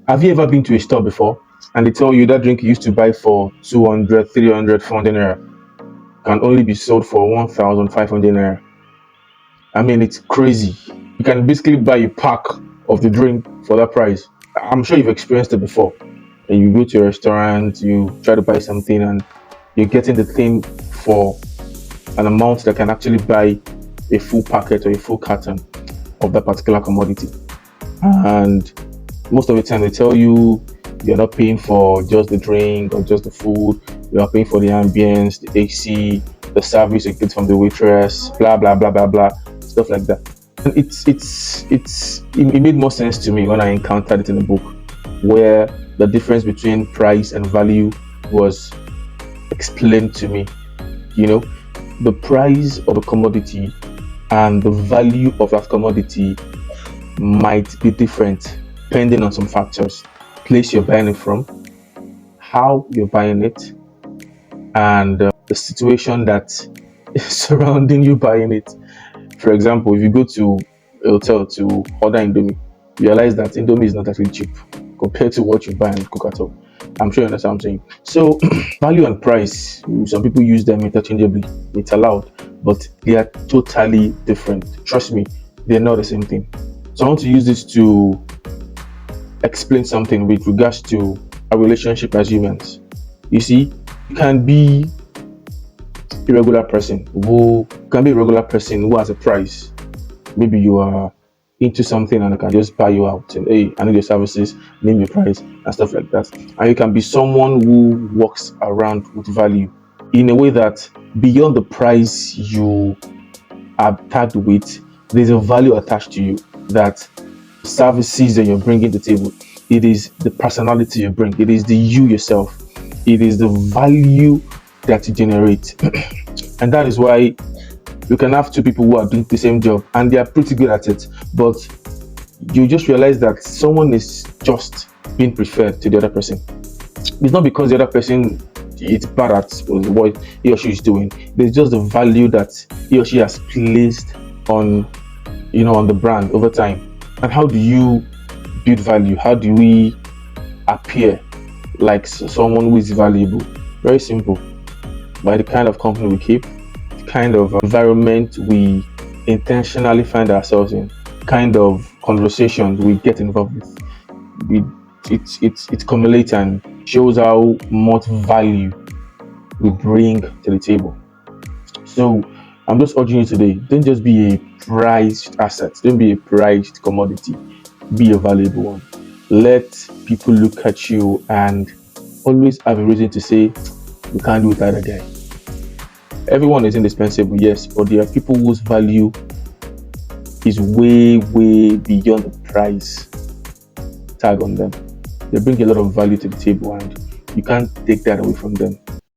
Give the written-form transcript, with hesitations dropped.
Have you ever been to a store before and they tell you that drink you used to buy for 200, 300, 400 naira can only be sold for 1,500 naira? I mean, it's crazy. You can basically buy a pack of the drink for that price. I'm sure you've experienced it before. And you go to a restaurant, you try to buy something, and you're getting the thing for an amount that can actually buy a full packet or a full carton of that particular commodity. And most of the time, they tell you you're not paying for just the drink or just the food, you are paying for the ambience, the AC, the service you get from the waitress, blah blah blah blah blah, stuff like that. And it made more sense to me when I encountered it in the book, where the difference between price and value was explained to me. You know, the price of a commodity and the value of that commodity might be different depending on some factors: place you're buying it from, how you're buying it, and the situation that is surrounding you buying it. For example, if you go to a hotel to order Indomie, you realize that Indomie is not actually cheap compared to what you buy and cook at home. I'm sure you understand what I'm saying. So, value and price, some people use them interchangeably. It's allowed, but they are totally different. Trust me, they're not the same thing. So, I want to use this to explain something with regards to a relationship as humans. You see, you can be a regular person who has a price. Maybe you are into something and I can just buy you out and, hey, I need your services, name your price and stuff like that. And you can be someone who walks around with value in a way that beyond the price you are tagged with, there's a value attached to you. That services that you're bringing to the table, it is the personality you bring, it is the you yourself, it is the value that you generate. And that is why you can have two people who are doing the same job and they are pretty good at it, but you just realize that someone is just being preferred to the other person. It's not because the other person is bad at what he or she is doing. There's just the value that he or she has placed on on the brand over time. And how do you build value? How do we appear like someone who is valuable? Very simple. By the kind of company we keep, the kind of environment we intentionally find ourselves in, kind of conversations we get involved with. It cumulates and shows how much value we bring to the table. So I'm just urging you today, don't just be a prized asset, don't be a prized commodity, be a valuable one. Let people look at you and always have a reason to say, we can't do without a guy. Everyone is indispensable, yes, but there are people whose value is way, way beyond the price tag on them. They bring a lot of value to the table and you can't take that away from them.